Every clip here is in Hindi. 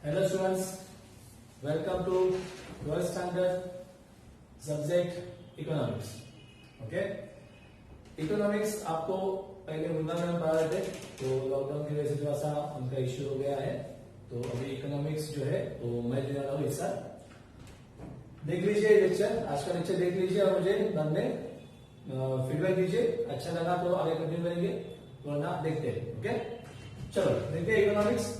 Hello students, welcome to 12th standard subject economics. Okay, economics आपको पहले वृंदावन में पढ़ा रहे थे, तो लॉकडाउन की वजह से थोड़ा सा उनका इश्यू हो गया है, तो अभी इकोनॉमिक्स जो है तो मैं देने वाला हूँ हिस्सा। देख लीजिए लेक्चर, आज का लेक्चर देख लीजिए और मुझे बाद में फीडबैक दीजिए। अच्छा लगा तो आगे कंटिन्यू करेंगे, वरना देखते हैं। ओके, चलो देखते हैं इकोनॉमिक्स।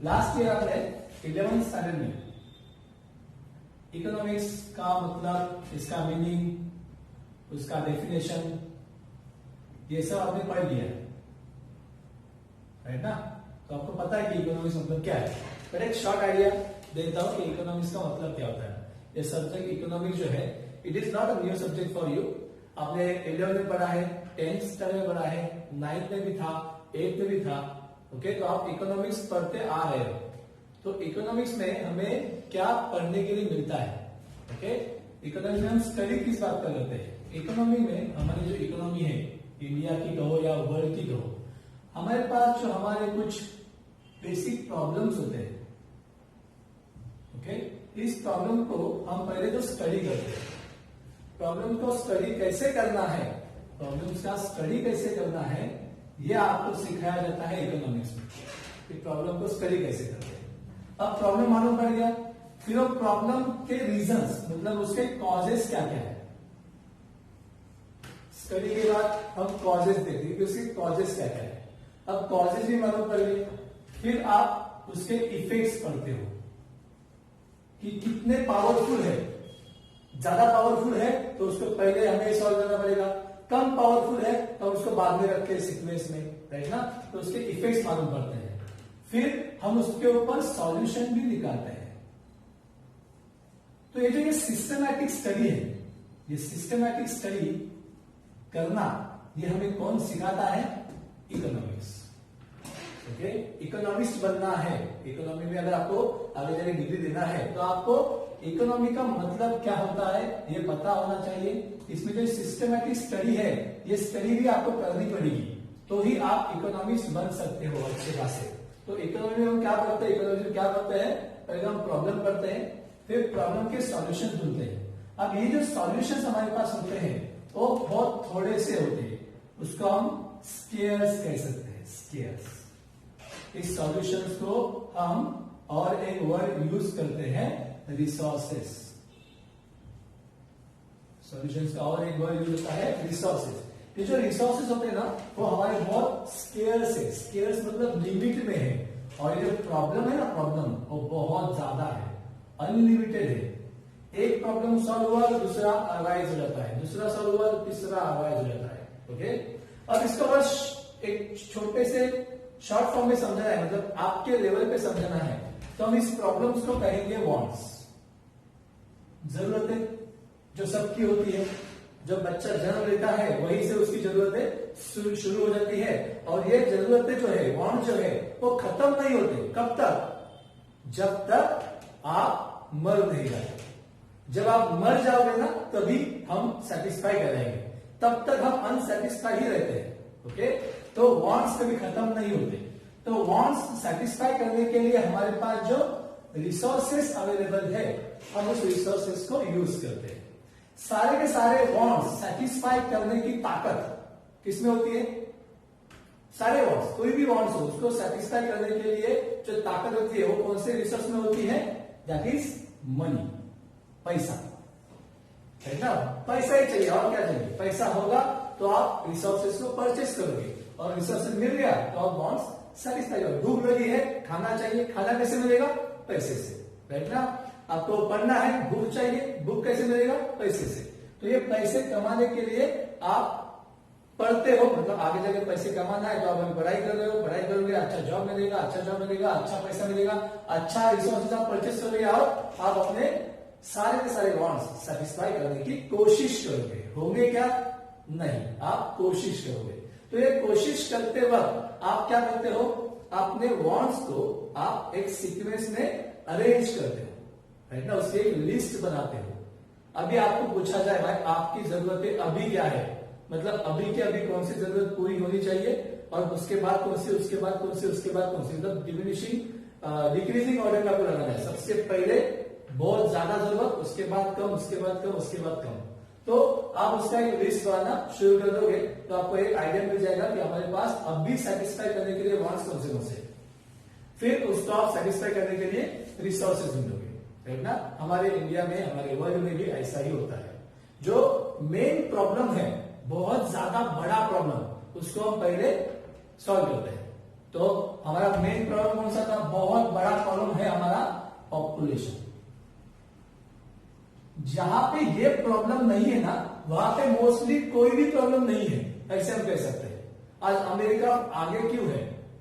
लास्ट ईयर आपने 11th स्टैंडर्ड में इकोनॉमिक्स का मतलब, इसका मीनिंग, उसका डेफिनेशन, ये सब आपने पढ़ लिया है, राइट ना? तो आपको पता है कि इकोनॉमिक्स मतलब क्या है। पर एक शॉर्ट आइडिया देता हूं कि इकोनॉमिक्स का मतलब क्या होता है। ये सब्जेक्ट इकोनॉमिक्स जो है, it is not a new subject for you. आपने 11th में पढ़ा है, 10th स्टैंडर्ड में पढ़ा है, 9th में भी था, 8th में भी था। ओके, तो आप इकोनॉमिक्स पढ़ते आ रहे हो। तो इकोनॉमिक्स में हमें क्या पढ़ने के लिए मिलता है? ओके, इकोनॉमिक्स में हम स्टडी किस बात का करते हैं? इकोनॉमी में हमारी जो इकोनॉमी है, इंडिया की कहो या वर्ल्ड की कहो, हमारे पास जो हमारे कुछ बेसिक प्रॉब्लम्स होते हैं। ओके, इस प्रॉब्लम को हम पहले तो स्टडी करते हैं। प्रॉब्लम को स्टडी कैसे करना है, प्रॉब्लम्स का स्टडी कैसे करना है, यह आपको सिखाया जाता है इकोनॉमिक्स में, कि प्रॉब्लम को स्टडी कैसे करते हैं। अब प्रॉब्लम मालूम पड़ गया, फिर अब प्रॉब्लम के रीजंस, मतलब उसके कॉजेस क्या क्या है। स्टडी के बाद हम कॉजेस देखेंगे कि उसके कॉजेस क्या क्या है। अब कॉजेस भी मालूम पड़ गए, फिर आप उसके इफेक्ट्स पढ़ते हो कि कितने पावरफुल है। ज्यादा पावरफुल है तो उसको पहले हमें सॉल्व करना पड़ेगा, कम पावरफुल है तो उसको बाद में रख के सीक्वेंस में, राइट ना? तो उसके इफेक्ट्स मालूम पड़ते हैं, फिर हम उसके ऊपर सॉल्यूशन भी निकालते हैं। तो ये जो ये सिस्टमैटिक स्टडी है, ये सिस्टमैटिक स्टडी करना, ये हमें कौन सिखाता है? इकोनॉमिक्स। ओके, इकोनॉमिस्ट बनना है। इकोनॉमी में अगर आपको आगे जाके डिग्री देना है, तो आपको इकोनॉमी का मतलब क्या होता है ये पता होना चाहिए। इसमें जो सिस्टमैटिक स्टडी है, ये स्टडी भी आपको करनी पड़ेगी, तो ही आप इकोनॉमिस्ट बन सकते हो अच्छे खासे। तो इकोनॉमी में हम क्या पढ़ते हैं? इकोनॉमी में क्या पढ़ते हैं? पहले हम प्रॉब्लम पढ़ते हैं, फिर प्रॉब्लम के सॉल्यूशन ढूंढते हैं। अब ये जो सॉल्यूशंस हमारे पास होते हैं वो बहुत थोड़े से होते हैं, उसको हम स्केयर्स कह सकते हैं, स्केयर्स। इस सॉल्यूशंस को हम और एक वर्ड यूज करते हैं, रिसोर्सेस। सॉल्यूशंस का और एक वर्ड यूज होता है, रिसोर्सेस। ये जो रिसोर्सेस होते हैं ना, वो हमारे बहुत स्केयर्स है। स्केयर्स मतलब लिमिट में है, और ये जो प्रॉब्लम है ना, प्रॉब्लम वो बहुत ज्यादा है, अनलिमिटेड है। एक प्रॉब्लम सॉल्व हुआ तो दूसरा अराइज हो जाता है, दूसरा सॉल्व हुआ तो तीसरा अराइज हो जाता है। ओके, अब इसको बस एक छोटे से शॉर्ट फॉर्म में समझना है, मतलब आपके लेवल पे समझना है, तो हम इस प्रॉब्लम्स को कहेंगे वांट्स। जरूरतें जो सबकी होती है, जब बच्चा जन्म लेता है वहीं से उसकी जरूरतें शुरू हो जाती है, और ये जरूरतें जो है, वांट जो है, वो खत्म नहीं होते। कब तक? जब तक आप मर नहीं जाते। जब आप मर जाओगे ना, तभी हम सेटिस्फाई करेंगे, तब तक हम अनसेटिस्फाई ही रहते हैं। ओके, तो वांट्स कभी खत्म नहीं होते। तो वांट्स सेटिस्फाई करने के लिए हमारे पास जो रिसोर्सेस अवेलेबल है, हम उस रिसोर्सेस को यूज करते हैं। सारे के सारे वांट्स सेटिस्फाई करने की ताकत किसमें होती है? सारे वांट्स, कोई भी वांट्स हो, उसको सेटिस्फाई करने के लिए जो ताकत होती है, वो कौन से रिसोर्स में होती है? दैट इज मनी, पैसा, है ना? पैसा ही चाहिए, और क्या चाहिए? पैसा होगा तो आप रिसोर्सेस को परचेस करोगे, और रिसोर्सेस मिल गया तो आप वांट्स सेटिस्फाई करोगे। भूख लगी है, खाना चाहिए, खाना कैसे मिलेगा? पैसे से, राइट ना? आपको पढ़ना है, बुक चाहिए, बुक कैसे मिलेगा? पैसे से। तो ये पैसे कमाने के लिए आप पढ़ते हो, मतलब आगे जाके पैसे कमाना है तो आप अभी पढ़ाई कर रहे हो, पढ़ाई करोगे, अच्छा जॉब मिलेगा, अच्छा जॉब मिलेगा, अच्छा पैसा मिलेगा, अच्छा रिसोर्सेज आप परचेस करोगे, और आप अपने सारे के सारे वांट्स सेटिस्फाई करने की कोशिश करोगे। होंगे क्या? नहीं, आप कोशिश करोगे। तो ये कोशिश करते वक्त आप क्या करते हो? अपने वांट्स को आप एक सीक्वेंस में अरेंज करते हो, राइट ना? उसकी एक लिस्ट बनाते हो। अभी आपको पूछा जाए, भाई आपकी जरूरतें अभी क्या है, मतलब अभी के अभी कौन सी जरूरत पूरी होनी चाहिए, और उसके बाद कौन सी, उसके बाद कौन सी, उसके बाद कौन सी, मतलब डिमिनिशिंग डिक्रीजिंग ऑर्डर में आपको लगाना है। सबसे पहले बहुत ज्यादा जरूरत, उसके बाद कम, उसके बाद कम, उसके बाद कम। तो आप उसका एक लिस्ट बनाना शुरू कर दोगे तो आपको एक आइडिया मिल जाएगा कि हमारे पास अभी सेटिस्फाई करने के लिए वांट्स कौन से। फिर उसको आप सेटिस्फाई करने के लिए रिसोर्सेज ढूंढोगे, राइट ना। हमारे इंडिया में, हमारे वर्ल्ड में भी ऐसा ही होता है। जो मेन प्रॉब्लम है, बहुत ज्यादा बड़ा प्रॉब्लम, उसको हम पहले सॉल्व करते हैं। तो हमारा मेन प्रॉब्लम कौन सा था? बहुत बड़ा प्रॉब्लम है हमारा पॉपुलेशन। जहां पे ये प्रॉब्लम नहीं है ना, वहां पे मोस्टली कोई भी प्रॉब्लम नहीं है, ऐसे हम कह सकते हैं। आज अमेरिका आगे क्यों है?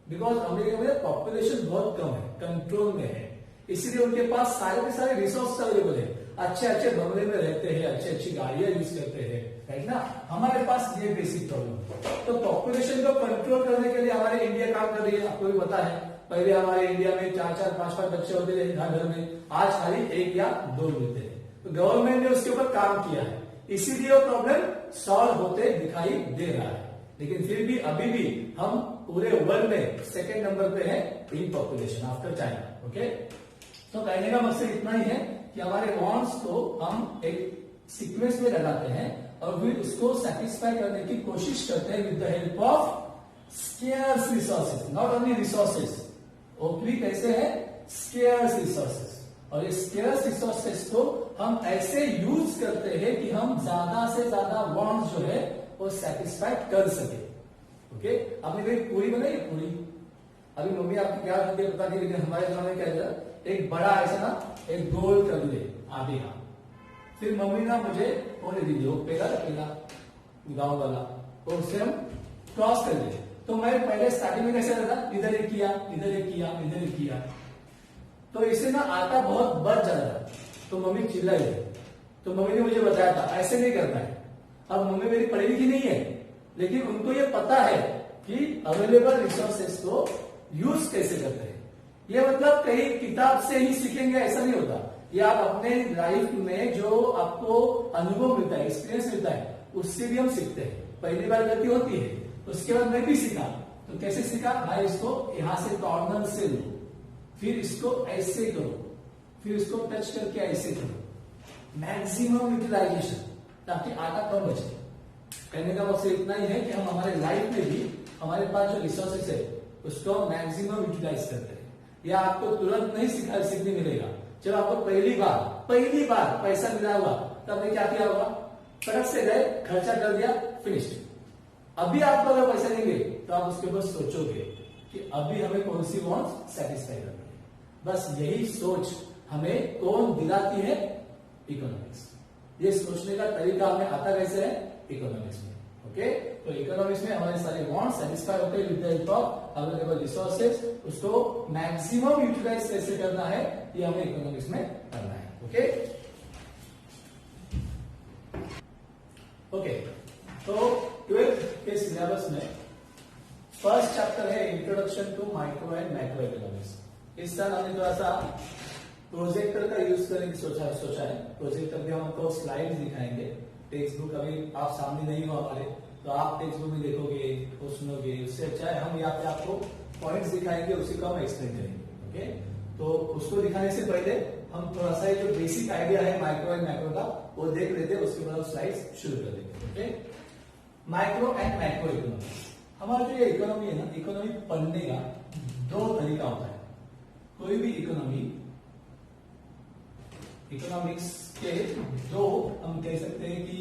बिकॉज अमेरिका में पॉपुलेशन बहुत कम है, कंट्रोल में है, इसीलिए उनके पास सारे के सारे रिसोर्स अवेलेबल है। अच्छे अच्छे बंगले में रहते हैं, अच्छी अच्छी गाड़ियां यूज करते हैं, राइट ना। हमारे पास ये बेसिक प्रॉब्लम। तो पॉपुलेशन को कंट्रोल करने के लिए हमारे इंडिया काम कर रही है, आपको भी पता है। पहले हमारे इंडिया में 4-4, 5-5 बच्चे होते थे घर में, आज खाली 1 या 2 मिलते हैं। तो गवर्नमेंट ने उसके ऊपर काम किया है, इसीलिए वो प्रॉब्लम सॉल्व होते दिखाई दे रहा है। लेकिन फिर भी अभी भी हम पूरे वर्ल्ड में सेकेंड नंबर पे है in population after China. Okay, तो कहने का मकसद इतना ही है कि हमारे वांट्स को हम एक सीक्वेंस में लगाते हैं और फिर उसको सेटिस्फाई करने की कोशिश करते हैं with the help of scarce resources, not only resources. ओपली कैसे है? Scarce resources. और इस स्केर्स रिसोर्सेज को हम ऐसे यूज करते हैं कि हम ज्यादा से ज्यादा वांट्स जो है वो सेटिस्फाई कर सके। ओके, आपने कहीं पूरी बनाई है? पूरी अभी मम्मी आपकी क्या करती है पता नहीं, लेकिन हमारे जमाने में क्या था, एक बड़ा ऐसा ना एक गोल कर ले आधे का, फिर मम्मी ना मुझे वो दे दीजिए, वो पेला गांव वाला, और उससे हम क्रॉस कर ले। तो मैं पहले स्टार्टिंग में कैसे रहता, इधर एक किया, इधर एक किया, इधर एक किया, तो इसे ना आटा बहुत बच जाता। तो मम्मी चिल्लाई, तो मम्मी ने मुझे बताया था ऐसे नहीं करना है। अब मम्मी मेरी पढ़ी लिखी नहीं है, लेकिन उनको ये पता है कि अवेलेबल रिसोर्सेस को यूज कैसे करते हैं। ये मतलब कहीं किताब से ही सीखेंगे ऐसा नहीं होता, ये आप अपने लाइफ में जो आपको अनुभव मिलता है, एक्सपीरियंस मिलता है, उससे भी हम सीखते हैं। पहली बार गलती होती है, उसके बाद मैं भी सीखा। तो कैसे सीखा? भाई इसको यहां से कॉर्नर से लो, फिर इसको ऐसे करो, फिर इसको टच करके ऐसे करो, मैक्सिमम यूटिलाइजेशन, ताकि आटा कम बचे। कहने का मकसद इतना ही है कि हम हमारे लाइफ में भी हमारे पास जो रिसोर्सेस है उसको मैक्सिमम यूटिलाइज करते हैं। यह आपको तुरंत नहीं सीखने मिलेगा। जब आपको पहली बार पैसा मिला हुआ तब आपने क्या किया होगा? सड़क से गए, खर्चा कर दिया, फिनिश्ड। अभी आपको अगर पैसा देंगे तो आप उसके ऊपर सोचोगे कि अभी हमें कौन सी वांट्स सेटिस्फाई करनी है। बस यही सोच हमें कौन दिलाती है? इकोनॉमिक्स। ये सोचने का तरीका हमें आता कैसे है? इकोनॉमिक्स में। ओके, तो इकोनॉमिक्स में हमारे सारे वांट्स सेटिस्फाई होते हैं with the help of available resources. उसको मैक्सिमम यूटिलाइज कैसे करना है, ये हमें इकोनॉमिक्स में करना है। ओके ओके, तो 12th के सिलेबस में फर्स्ट चैप्टर है introduction to micro and macro economics. इस साल हमने थोड़ा सा प्रोजेक्टर का यूज करने की सोचा है। प्रोजेक्टर में हम आपको स्लाइड्स दिखाएंगे। टेक्स्ट बुक अभी आप सामने नहीं हो हमारे, तो आप टेक्स्ट बुक में देखोगे, वो सुनोगे। उससे अच्छा है हम यहाँ पे आपको पॉइंट्स दिखाएंगे, उसी को हम एक्सप्लेन करेंगे। ओके, तो उसको दिखाने से पहले हम थोड़ा सा जो बेसिक आइडिया है माइक्रो एंड मैक्रो का वो देख लेते हैं, उसके बाद स्लाइड्स शुरू कर देंगे। Okay, micro and macro economics. हमारा जो ये इकोनॉमी है ना, इकोनॉमी पढ़ने का 2 तरीका होता है। कोई भी इकोनॉमिक्स के 2 हम कह सकते हैं कि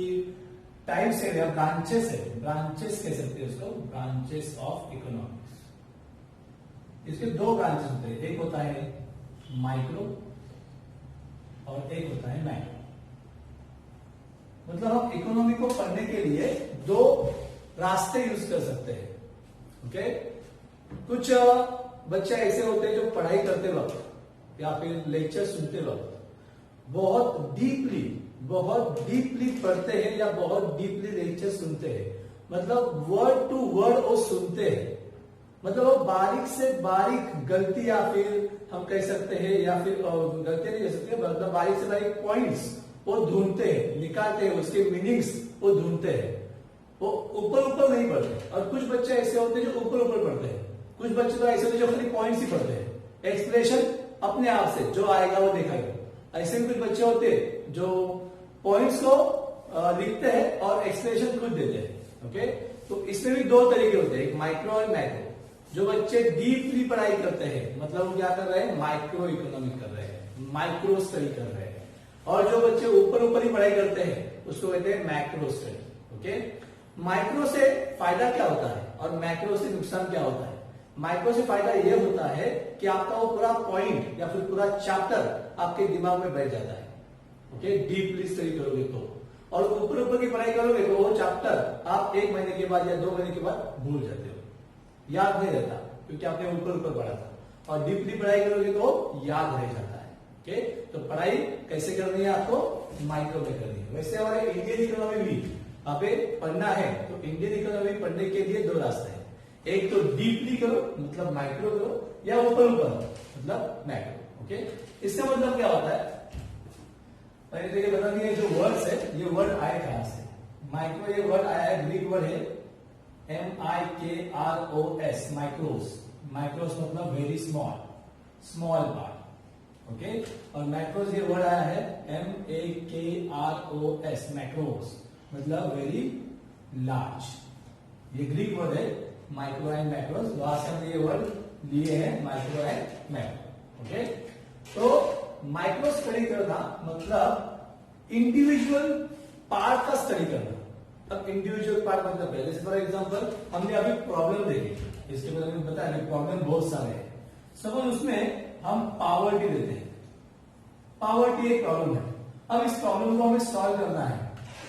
टाइप्स है या ब्रांचेस है, ब्रांचेस कह सकते हैं उसको, ब्रांचेस ऑफ इकोनॉमिक्स। इसके 2 ब्रांचेस होते हैं, एक होता है माइक्रो और एक होता है मैक्रो। मतलब हम इकोनॉमी को पढ़ने के लिए 2 रास्ते यूज कर सकते हैं। ओके, कुछ बच्चे ऐसे होते हैं जो पढ़ाई करते वक्त या फिर लेक्चर सुनते वक्त बहुत डीपली पढ़ते हैं या बहुत डीपली लेक्चर सुनते हैं। मतलब वर्ड टू वर्ड वो सुनते हैं, मतलब वो बारीक से बारीक गलती या फिर हम कह सकते हैं, या फिर गलती नहीं कह सकते, मतलब बारीक से बारीक पॉइंट्स वो ढूंढते हैं, निकालते हैं, उसके मीनिंग्स वो ढूंढते हैं। वो ऊपर नहीं पढ़ते। और कुछ बच्चे ऐसे होते हैं जो ऊपर पढ़ते हैं, कुछ बच्चे तो ऐसे होते हैं जो खाली पॉइंट्स ही पढ़ते हैं। एक्सप्रेशन अपने आप से जो आएगा वो देखा गया। ऐसे भी कुछ बच्चे होते हैं जो पॉइंट्स को लिखते हैं और एक्सप्रेशन खुद देते हैं। ओके, तो इसमें भी दो तरीके होते हैं, एक माइक्रो और मैक्रो। जो बच्चे डीपली पढ़ाई करते हैं मतलब वो क्या कर रहे हैं, माइक्रो इकोनॉमिक कर रहे हैं, माइक्रो स्टडी कर रहे हैं। और जो बच्चे ऊपर ऊपर ही पढ़ाई करते हैं उसको कहते हैं मैक्रो स्टडी। ओके, माइक्रो से फायदा क्या होता है और मैक्रो से नुकसान क्या होता है? माइक्रो से फायदा यह होता है कि आपका वो पूरा पॉइंट या फिर पूरा चैप्टर आपके दिमाग में बैठ जाता है। ओके, डीपली स्टडी करोगे तो। और ऊपर ऊपर की पढ़ाई करोगे तो वो चैप्टर आप 1 महीने के बाद या 2 महीने के बाद भूल जाते हो, याद नहीं रहता क्योंकि आपने ऊपर ऊपर पढ़ा था। और डीपली पढ़ाई करोगे तो याद रह जाता है। ओके, तो पढ़ाई कैसे करनी है आपको, माइक्रो में करनी है। वैसे हमारे इंडियन इकोनॉमी भी आप पढ़ना है तो इंडियन इकोनॉमी पढ़ने के लिए 2 रास्ते हैं, एक तो डीपली करो मतलब माइक्रो करो, या ऊपर ऊपर मतलब मैक्रो। ओके, इसका मतलब क्या होता है, पहले तो ये बता दिए जो वर्ड्स है ये वर्ड आए कहां से। माइक्रो ये वर्ड आया है, ग्रीक वर्ड है MIKROS, माइक्रोस। माइक्रोस मतलब very small, small part. Okay, और मैक्रोस ये वर्ड आया है MAKROS, मैक्रोस मतलब वेरी लार्ज। ये ग्रीक वर्ड है माइक्रो एंड मैक्रोस, वहां से हमने ये वर्ड लिए हैं, माइक्रो एंड मैक्रो। ओके, तो माइक्रो स्टडी करना मतलब इंडिविजुअल पार्ट का स्टडी करना। अब इंडिविजुअल पार्ट मतलब है, जैसे फॉर एग्जांपल हमने अभी प्रॉब्लम देखी, इसके बारे में बताया प्रॉब्लम बहुत सारे हैं। सपोज उसमें हम पावर्टी देते हैं, पावर्टी एक प्रॉब्लम है। अब इस प्रॉब्लम को हमें सॉल्व करना है,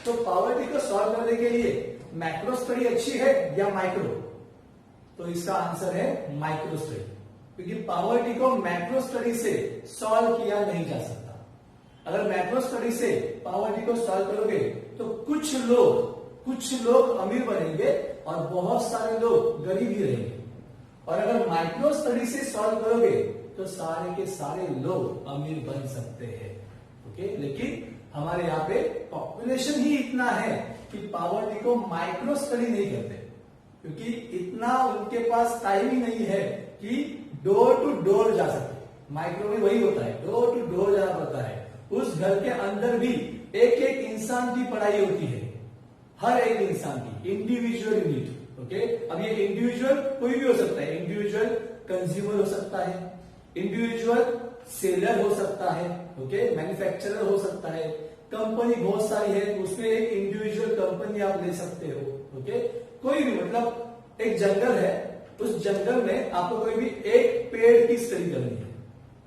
तो पावर्टी को सॉल्व करने के लिए मैक्रो स्टडी अच्छी है या माइक्रो? तो इसका आंसर है माइक्रो स्टडी, क्योंकि पावर्टी को मैक्रो स्टडी से सॉल्व किया नहीं जा सकता। अगर मैक्रो स्टडी से पावर्टी को सॉल्व करोगे तो कुछ लोग अमीर बनेंगे और बहुत सारे लोग गरीब ही रहेंगे। और अगर माइक्रो स्टडी से सॉल्व करोगे तो सारे के सारे लोग अमीर बन सकते हैं। ओके, लेकिन हमारे यहाँ पे पॉपुलेशन ही इतना है कि पावर्टी को माइक्रो स्टडी नहीं करते, क्योंकि इतना उनके पास टाइम ही नहीं है कि डोर टू डोर जा सके। माइक्रो में वही होता है, डोर टू डोर जाना पड़ता है। उस घर के अंदर भी एक एक इंसान की पढ़ाई होती है, हर एक इंसान की, इंडिविजुअल यूनिट। ओके, अब ये इंडिविजुअल कोई भी हो सकता है, इंडिविजुअल कंज्यूमर हो सकता है, इंडिविजुअल सेलर हो सकता है, ओके, मैन्युफैक्चरर हो सकता है, कंपनी बहुत सारी है उसमें एक इंडिविजुअल कंपनी आप ले सकते हो। ओके, कोई भी मतलब एक जंगल है, उस जंगल में आपको कोई भी एक पेड़ की स्टडी करनी है।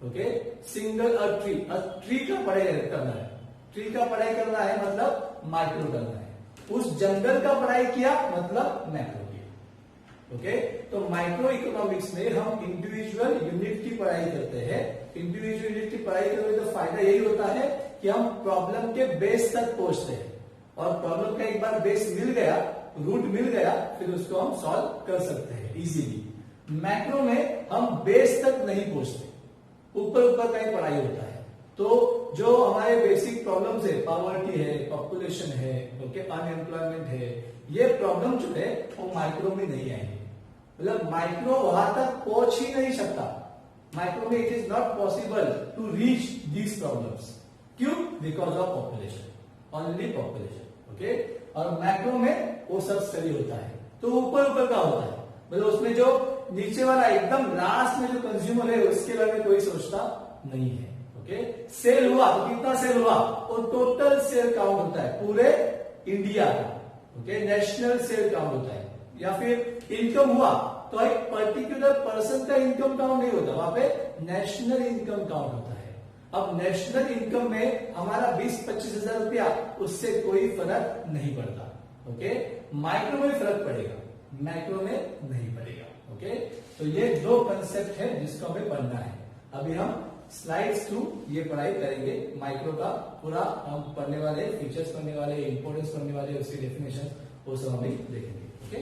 ओके, सिंगल अ ट्री का पढ़ाई करना है, ट्री का पढ़ाई करना है मतलब माइक्रो करना है। उस जंगल का पढ़ाई किया मतलब मैक्रो किया। ओके, तो माइक्रो इकोनॉमिक्स में हम इंडिविजुअल यूनिट की पढ़ाई करते हैं। इंडिविजुअल यूनिट की पढ़ाई करने का फायदा यही होता है कि हम प्रॉब्लम के बेस तक पहुंचते हैं, और प्रॉब्लम का एक बार बेस मिल गया, रूट मिल गया, फिर उसको हम सॉल्व कर सकते हैं इजीली। मैक्रो में हम बेस तक नहीं पहुंचते, ऊपर ऊपर का ही पढ़ाई होता है। तो जो हमारे बेसिक प्रॉब्लम्स है, पावर्टी है, पॉपुलेशन है, ओके, अनएम्प्लॉयमेंट है, ये प्रॉब्लम जो है वो माइक्रो में नहीं आएंगे। मतलब माइक्रो वहां तक पहुंच ही नहीं सकता, माइक्रो में it is not possible to reach these problems. क्यों? Because of population, only population. Okay, और मैक्रो में वो सब स्टडी होता है, तो ऊपर ऊपर का होता है, मतलब उसमें जो नीचे वाला एकदम लास्ट में जो कंज्यूमर है उसके बारे में कोई सोचता नहीं है। ओके, सेल हुआ तो कितना सेल हुआ, और टोटल सेल काउंट होता है पूरे इंडिया का। ओके, नेशनल सेल काउंट होता है। या फिर इनकम हुआ तो एक पर्टिकुलर पर्सन का इनकम काउंट नहीं होता, वहां पे नेशनल इनकम काउंट होता है। अब नेशनल इनकम में हमारा 20-25 हजार रुपया, उससे कोई फर्क नहीं पड़ता। ओके, माइक्रो में फर्क पड़ेगा, मैक्रो में नहीं पड़ेगा। ओके, तो ये 2 कंसेप्ट है जिसको हमें पढ़ना है। अभी हम स्लाइड्स थ्रू ये पढ़ाई करेंगे, माइक्रो का पूरा हम पढ़ने वाले, फीचर्स पढ़ने वाले, इंपोर्टेंस पढ़ने वाले, उसकी डेफिनेशन वो सब हम देखेंगे। ओके,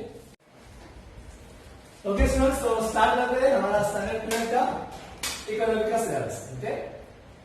ओके स्टूडेंट्स, तो स्टार्ट करते हैं हमारा स्टैंडर्ड 12 का इकोनॉमिक का सिलेबस। ओके,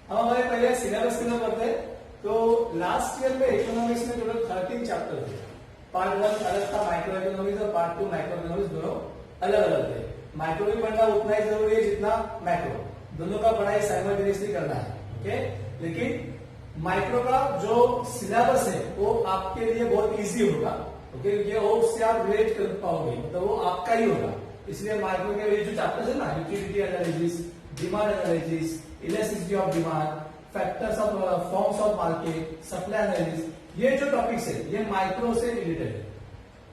हम हमारे पहले सिलेबस की करते हैं। तो लास्ट ईयर में इकोनॉमिक्स में टोटल 13 चैप्टर थे। पार्ट 1 अलग था माइक्रो इकोनॉमिक्स, और पार्ट 2 माइक्रो इकोनॉमिक्स, दोनों अलग अलग थे। माइक्रो भी पढ़ना उतना ही जरूरी है जितना मैक्रो। दोनों का पढ़ाई साइमल्टेनियसली करना है, ओके। लेकिन माइक्रो का जो सिलेबस है वो आपके लिए बहुत इजी होगा, ओके। ये उससे आप रिलेट कर पाओगे, मतलब वो आपका ही होगा। इसलिए माइक्रो के जो चैप्टर्स है ना, utility analysis, demand analysis, elasticity of demand, factors of forms of market, supply analysis, ये जो टॉपिक्स है ये माइक्रो से रिलेटेड है।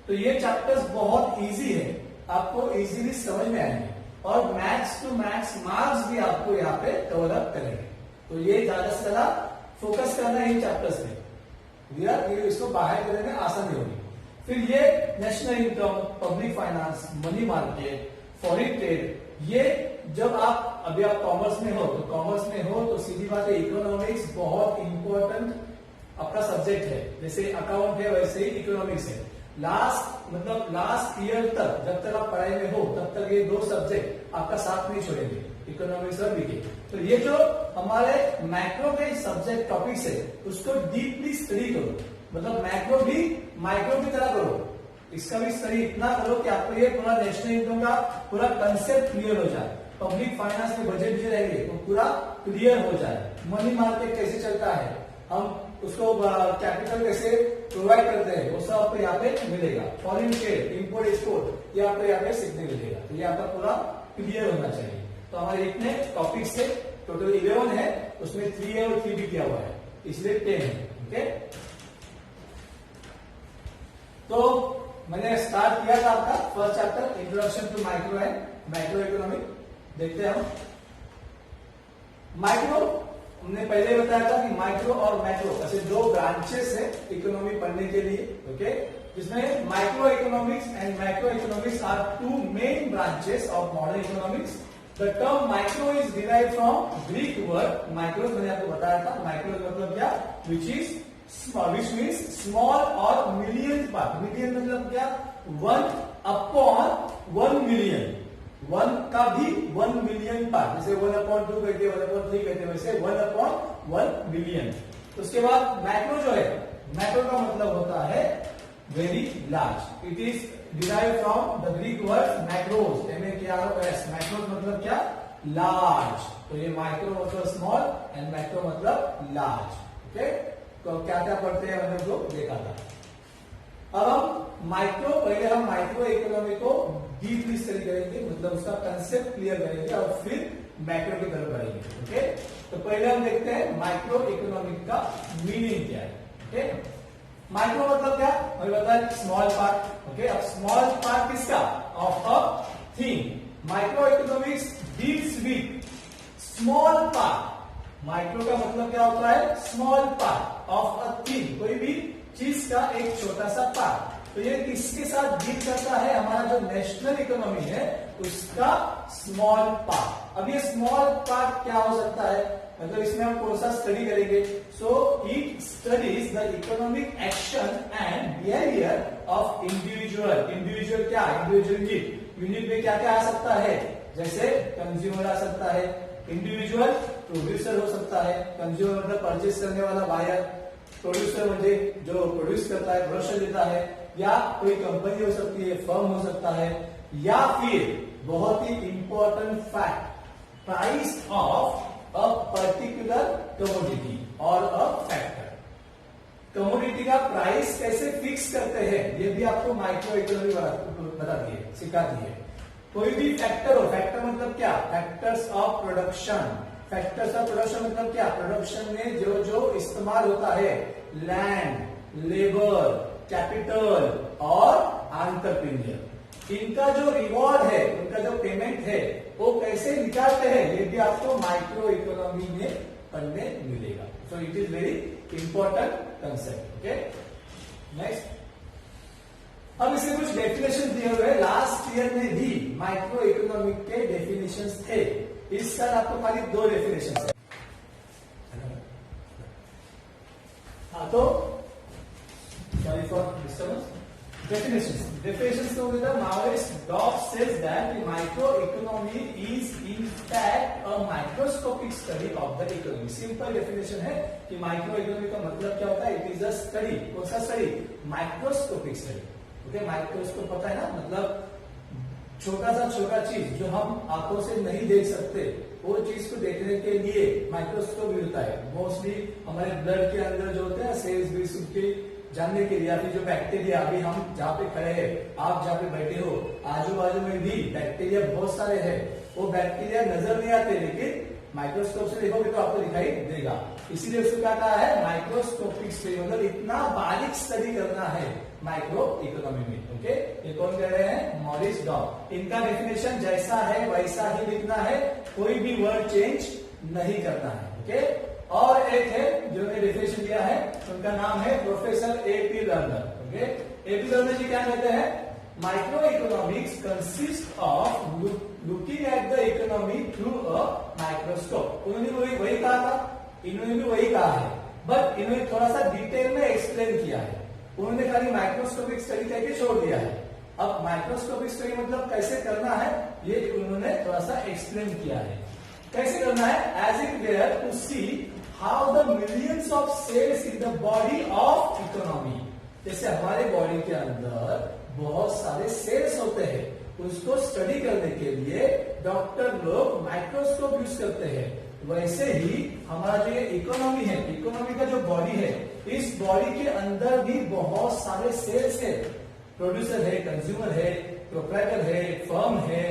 तो ये चैप्टर्स बहुत इजी है, आपको इजीली समझ में आएंगे और मैथ्स टू मैथ्स मार्क्स भी आपको यहाँ पे कवर अप करेंगे। तो ये ज्यादा से ज्यादा फोकस करना है इन चैप्टर्स में, ये इसको बाहर करने में आसानी होगी। फिर ये national income, public finance, money market, foreign trade, ये जब आप अभी आप कॉमर्स में हो तो सीधी बात है इकोनॉमिक्स बहुत इंपॉर्टेंट अपना सब्जेक्ट है। जैसे अकाउंट है वैसे ही इकोनॉमिक्स है। लास्ट ईयर तक जब तक आप पढ़ाई में हो तब तक ये दो सब्जेक्ट आपका साथ नहीं छोड़ेंगे, इकोनॉमिक्स और बीके। तो ये जो हमारे मैक्रो के सब्जेक्ट टॉपिक्स है उसको डीपली स्टडी करो, मतलब मैक्रो भी माइक्रो की तरह करो, इसका भी स्टडी इतना करो कि आपको ये पूरा नेशनल इनकम का पूरा कंसेप्ट क्लियर हो जाए, पब्लिक फाइनेंस में बजट जो रहेंगे वो पूरा क्लियर हो जाए, मनी मार्केट कैसे चलता है, हम उसको कैपिटल कैसे प्रोवाइड करते हैं वो सब आपको यहाँ पे मिलेगा, फॉरेन ट्रेड, इंपोर्ट एक्सपोर्ट, ये आपको यहाँ पे सीखने मिलेगा। तो ये आपका पूरा क्लियर होना चाहिए। तो हमारे इतने टॉपिक्स है, टोटल 11 है, उसमें 3 है और 3 भी किया हुआ है, इसलिए 10 है, ओके। तो मैंने स्टार्ट किया था आपका first chapter introduction to micro and micro economic. देखते हैं हम माइक्रो, हमने पहले बताया था कि माइक्रो और मैक्रो ऐसे दो ब्रांचेस है इकोनॉमी पढ़ने के लिए, ओके। जिसमें micro economics and macro economics are two main branches of modern economics. The term micro is derive from Greek word micro, मैंने आपको बताया था माइक्रो मतलब क्या, विच मीन्स स्मॉल और मिलियन पार्ट। मिलियन मतलब क्या, 1/1 मिलियन, 1 का भी 1 मिलियन पार्ट, जैसे 1/2 कहते हैं, 1/3 कहते हैं, वैसे 1/1 मिलियन। उसके बाद मैक्रो जो है, मैक्रो का मतलब होता है very large. It is derive from the Greek word macros, MAKROS। Macros मतलब क्या, लार्ज। तो ये माइक्रो मतलब स्मॉल एंड मैक्रो मतलब लार्ज, ओके। तो क्या क्या पढ़ते हैं हमने जो देखा था। अब हम पहले हम माइक्रो इकोनॉमी को डीपली स्टडी करेंगे, मतलब उसका कंसेप्ट क्लियर करेंगे और फिर मैक्रो की तरफ बढ़ेंगे, ओके। तो पहले हम देखते हैं माइक्रो इकोनॉमिक का मीनिंग क्या है, ओके। माइक्रो मतलब क्या, हमें बताया स्मॉल पार्ट, ओके। अब स्मॉल पार्ट किसका, of a thing. Micro economics deals with small part. Micro का मतलब क्या होता है, small part of a thing, कोई भी चीज का एक छोटा सा पार्ट। तो ये किसके साथ डील करता है, हमारा जो नेशनल इकोनॉमी है उसका स्मॉल पार्ट। अब ये स्मॉल पार्ट क्या हो सकता है, मतलब इसमें हम कौन सा स्टडी करेंगे, so it studies the economic action and behaviour of individual. Individual क्या, इंडिविजुअल यूनिट में क्या क्या आ सकता है, जैसे कंज्यूमर आ सकता है, इंडिविजुअल प्रोड्यूसर हो सकता है, कंज्यूमर मतलब परचेस करने वाला बायर, प्रोड्यूसर म्हणजे जो प्रोड्यूस करता है, प्रोडक्शन देता है, या कोई कंपनी हो सकती है, फर्म हो सकता है, या फिर बहुत ही important fact, price of a particular commodity और अ फैक्टर। कमोडिटी का प्राइस कैसे फिक्स करते हैं ये भी आपको माइक्रो इकोनॉमी बताती है, सिखाती है। कोई भी फैक्टर हो, फैक्टर मतलब क्या, factors of production. Factors of production मतलब क्या, प्रोडक्शन में जो जो इस्तेमाल होता है, लैंड, लेबर, कैपिटल और एंटरप्रेन्योर, इनका जो रिवॉर्ड है, उनका जो पेमेंट है वो कैसे निकालते हैं, ये भी आपको माइक्रो इकोनॉमी में पढ़ने मिलेगा। So it is very important concept, okay. Next, अब इसके कुछ डेफिनेशन दिए हुए हैं, लास्ट ईयर में भी माइक्रो इकोनॉमिक के डेफिनेशंस थे, इस साल आपको खाली 2 डेफिनेशन है। हाँ, तो sorry for disturbance. Definitions of the Maoist Dobb says that the microeconomy is in fact a microscopic study of the economy. Simple definition है कि microeconomy का मतलब क्या होता है, it is a study, कौन सा study, microscopic study, okay. Microscope पता है ना, मतलब छोटा सा छोटा चीज जो हम आंखों से नहीं देख सकते वो चीज को देखने के लिए माइक्रोस्कोप मिलता है। मोस्टली हमारे ब्लड के अंदर जो होते हैं सेल्स बिल्कुल के जानने के लिए, या फिर जो बैक्टीरिया, अभी हम जहाँ पे खड़े हैं, आप जहाँ पे बैठे हो, आजू बाजू में भी बैक्टीरिया बहुत सारे हैं। वो बैक्टीरिया नजर नहीं आते, लेकिन माइक्रोस्कोप से देखोगे तो आपको दिखाई देगा। इसीलिए उसको क्या कहा है, माइक्रोस्कोपिक स्टडी, मतलब इतना बारीक स्टडी करना है माइक्रो इकोनॉमी में। ओके, ये कौन कह रहे हैं, मॉरिस डॉ। इनका डेफिनेशन जैसा है वैसा ही लिखना है, कोई भी वर्ड चेंज नहीं करना है। ओके, और एक है जो ने डेफिनेशन दिया है, उनका नाम है professor A.P. Lerner. Okay, A.P. Lerner ji क्या कहते हैं, micro economics consist of looking at the economy through a microscope. उन्होंने वही कहा था, इन्होंने भी वही कहा है, बट इन्होंने थोड़ा सा डिटेल में एक्सप्लेन किया है। उन्होंने खाली माइक्रोस्कोपिक स्टडी करके छोड़ दिया है। अब माइक्रोस्कोपिक स्टडी मतलब कैसे करना है, ये उन्होंने थोड़ा सा एक्सप्लेन किया है। कैसे करना है, as it were to see how the millions of cells in the body of economy. जैसे हमारे बॉडी के अंदर बहुत सारे सेल्स होते हैं, उसको स्टडी करने के लिए डॉक्टर लोग माइक्रोस्कोप यूज करते हैं। वैसे ही हमारा जो ये इकोनॉमी है, इकोनॉमी का जो बॉडी है, इस बॉडी के अंदर भी बहुत सारे सेल्स है। प्रोड्यूसर है, कंज्यूमर है, प्रोप्राइटर है, फर्म है,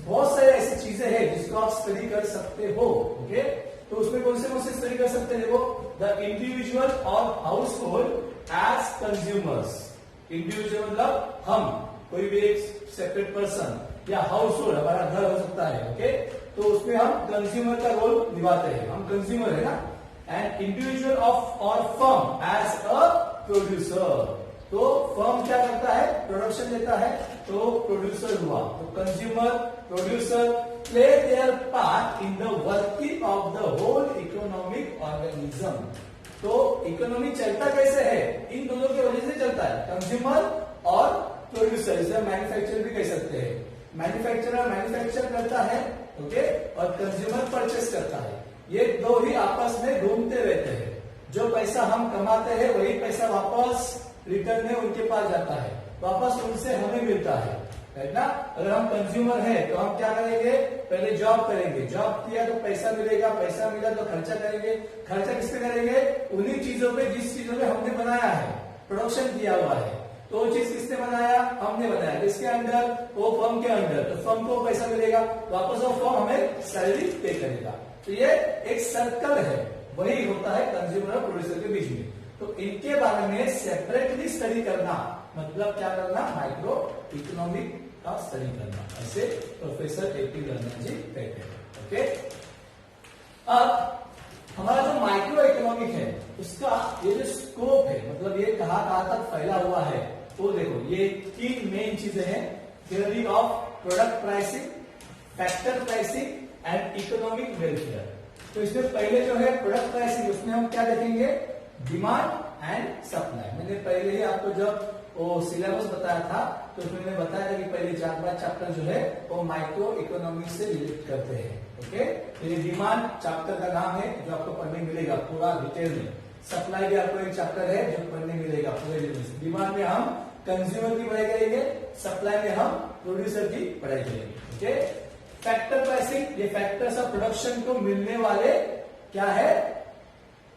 बहुत सारे ऐसी चीजें हैं जिसको आप स्टडी कर सकते हो। ओके, तो उसमें कौन से स्टडी कर सकते हैं, वो द इंडिविजुअल और household as consumers. Individual मतलब हम, कोई भी एक सेपरेट पर्सन, या हाउस होल्ड हमारा घर हो सकता है। ओके, तो उसमें हम कंज्यूमर का रोल निभाते हैं, हम कंज्यूमर है ना। एंड इंडिविजुअल ऑफ और फर्म एज अ प्रोड्यूसर। तो फर्म क्या करता है, प्रोडक्शन देता है, तो प्रोड्यूसर हुआ। तो consumer, producer play their part in the working of the whole economic organism. तो इकोनॉमी चलता कैसे है, इन दोनों की वजह से चलता है, कंज्यूमर और प्रोड्यूसर। इसे मैन्युफैक्चर भी कह सकते हैं। मैन्युफैक्चरर मैन्युफैक्चर करता है, ओके, और कंज्यूमर परचेस करता है। ये दो ही आपस में घूमते रहते हैं। जो पैसा हम कमाते हैं वही पैसा वापस रिटर्न में उनके पास जाता है, वापस उनसे हमें मिलता है ना। अगर हम कंज्यूमर हैं तो हम क्या करेंगे, पहले जॉब करेंगे, जॉब किया तो पैसा मिलेगा, पैसा मिला तो खर्चा करेंगे। खर्चा किस पे करेंगे, उन्हीं चीजों पे जिस चीजों पे हमने बनाया है, प्रोडक्शन किया हुआ है। तो वो चीज किसने बनाया, हमने बनाया, किसके अंडर, वो फर्म के अंडर। तो फर्म को पैसा मिलेगा, वापस वो फर्म हमें सैलरी पे करेगा। तो ये एक सर्कल है, वही होता है कंज्यूमर और प्रोड्यूसर के बीच में। तो इनके बारे में सेपरेटली स्टडी करना मतलब क्या करना, माइक्रो इकोनॉमिक का स्टडी करना, ऐसे प्रोफेसर A.P. लर्नर जी कहते हैं। ओके, अब हमारा जो माइक्रो इकोनॉमिक है उसका ये जो स्कोप है, मतलब ये कहां तक फैला हुआ है, तो देखो ये तीन मेन चीजें हैं, theory of product pricing, factor pricing and economic welfare. तो इसमें पहले जो है प्रोडक्ट प्राइसिंग, उसमें हम क्या देखेंगे, डिमांड एंड सप्लाई। मैंने पहले ही आपको जब वो सिलेबस बताया था तो उसमें मैंने बताया था कि पहले 4 चैप्टर जो है वो माइक्रो इकोनॉमिक्स से रिलेट करते हैं। ओके, तो ये डिमांड चैप्टर का नाम है जो आपको पढ़ने मिलेगा पूरा डिटेल में। सप्लाई भी आपको एक चैप्टर है जो पढ़ने मिलेगा पूरे डिटेल से। डिमांड में हम कंज्यूमर की पढ़ाई करेंगे, सप्लाई में हम प्रोड्यूसर की पढ़ाई करेंगे। ओके, फैक्टर प्राइसिंग, ये फैक्टर्स ऑफ प्रोडक्शन को मिलने वाले क्या है,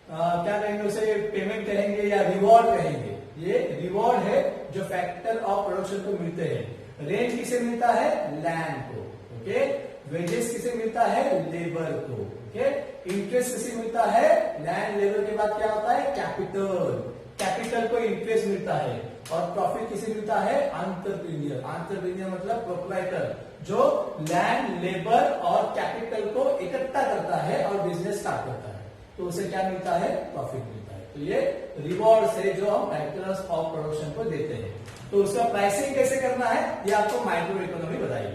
क्या कहेंगे उसे, पेमेंट कहेंगे या रिवॉर्ड कहेंगे। ये रिवॉर्ड है जो फैक्टर ऑफ प्रोडक्शन को मिलते हैं। रेंट किसे मिलता है, लैंड को। ओके, वेजेस किसे मिलता है, लेबर को। ओके, इंटरेस्ट किसे मिलता है, लैंड लेबर के बाद क्या होता है, कैपिटल। कैपिटल को इंटरेस्ट मिलता है। और प्रॉफिट किसे मिलता है, एंटरप्रेन्योर। एंटरप्रेन्योर मतलब प्रोप्राइटर, जो लैंड लेबर और कैपिटल को इकट्ठा करता है और बिजनेस स्टार्ट करता है, तो उसे क्या मिलता है, प्रॉफिट मिलता है। तो ये रिवॉर्ड है जो हम फैक्टर्स ऑफ प्रोडक्शन को देते हैं। तो उसका प्राइसिंग कैसे करना है ये आपको माइक्रो इकोनॉमी बताइए।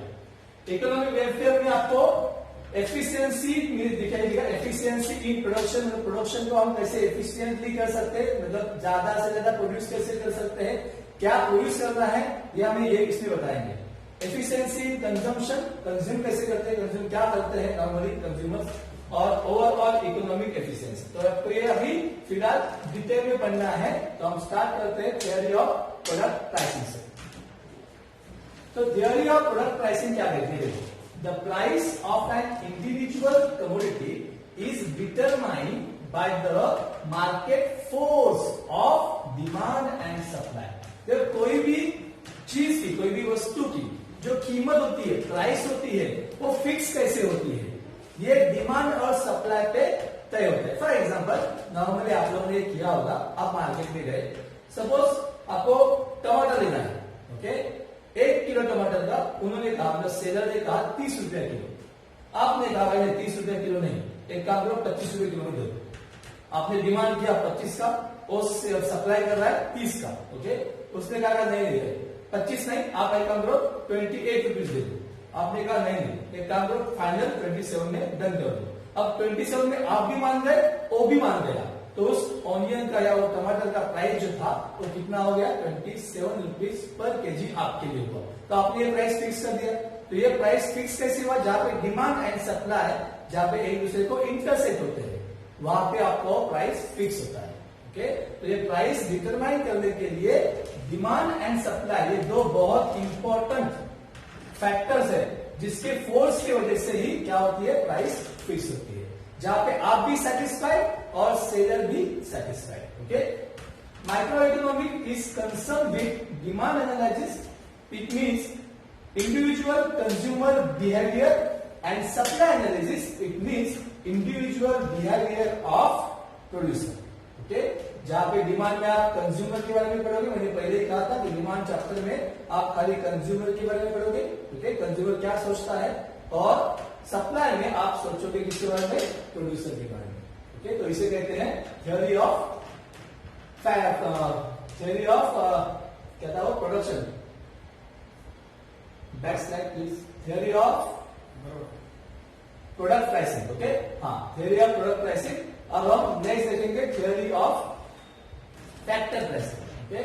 इकोनॉमिक वेलफेयर में आपको एफिशिएंसी दिखाई, एफिशिएंसी इन प्रोडक्शन, मतलब प्रोडक्शन को हम कैसे एफिशिएंटली कर सकते हैं, मतलब ज्यादा से ज्यादा प्रोड्यूस कैसे कर सकते हैं, क्या प्रोड्यूस करना है, ये हमें ये इसमें बताएंगे। एफिशिएंसी इन कंजम्पशन, कंज्यूम कैसे करते हैं, कंज्यूम क्या करते हैं नॉर्मली कंज्यूमर्स, और ओवरऑल इकोनॉमिक एफिशिएंसी। तो आपको ये अभी फिलहाल डिटेल में पढ़ना है। तो हम स्टार्ट करते हैं थ्योरी ऑफ प्रोडक्ट प्राइसिंग से। तो थ्योरी ऑफ प्रोडक्ट प्राइसिंग क्या कहती है, the price of an individual commodity is determined by the market force of demand and supply. जब कोई भी चीज की, कोई भी वस्तु की जो कीमत होती है, प्राइस होती है, वो फिक्स कैसे होती है, ये डिमांड और सप्लाई पे तय होता है। फॉर एग्जाम्पल, नॉर्मली आप लोगों ने किया होगा, आप मार्केट में गए, सपोज आपको टमाटर लेना है, ओके, 1 किलो टमाटर का उन्होंने कहा, मतलब सेलर ने कहा 30 रुपया किलो। आपने कहा भाई 30 रुपया किलो नहीं, एक काम करो 25 रुपये किलो दो। आपने डिमांड किया 25 का, और सप्लाई कर रहा है 30 का, ओके। उसने कहा नहीं दे रहे 25 नहीं, आप एक काम करो 28 रुपीज दे दो। आपने कहा नहीं, एक काम करो फाइनल 27 में डन कर दो। अब 27 में आप भी मान गए, वो भी मान गया, तो उस ऑनियन का या वो टमाटर का प्राइस जो था वो कितना हो गया, 27 रुपीज पर केजी आपके लिए हुआ। तो आपने ये प्राइस फिक्स कर दिया। तो ये प्राइस फिक्स कैसे हुआ, जहां पे डिमांड एंड सप्लाई, जहां पे एक दूसरे को इंटरसेक्ट होते हैं, वहां पे आपको प्राइस फिक्स होता है, ओके। तो ये प्राइस डिटरमाइन करने के लिए डिमांड एंड सप्लाई, ये दो बहुत इंपॉर्टेंट फैक्टर्स है, जिसके फोर्स की वजह से ही क्या होती है, प्राइस फिक्स होती है, जहां पे आप भी सेटिस्फाइड और सेलर भी satisfied, okay. Micro economic is concern with demand analysis. It means individual consumer behaviour, and supply analysis it means individual behaviour of producer, okay. जहां पे डिमांड में आप कंज्यूमर के बारे में पढ़ोगे, मैंने पहले ही कहा था कि डिमांड चैप्टर में आप खाली कंज्यूमर के बारे में पढ़ोगे, ओके, कंज्यूमर क्या सोचता है, और सप्लाई में आप सोचोगे किसके बारे में, प्रोड्यूसर के बारे में, ओके। तो इसे कहते हैं थ्योरी ऑफ क्या था वो, production. Back slide please. Theory of product pricing, okay, हाँ, थ्योरी ऑफ प्रोडक्ट प्राइसिंग। अब हम नेक्स्ट देखेंगे theory of factor pricing, okay.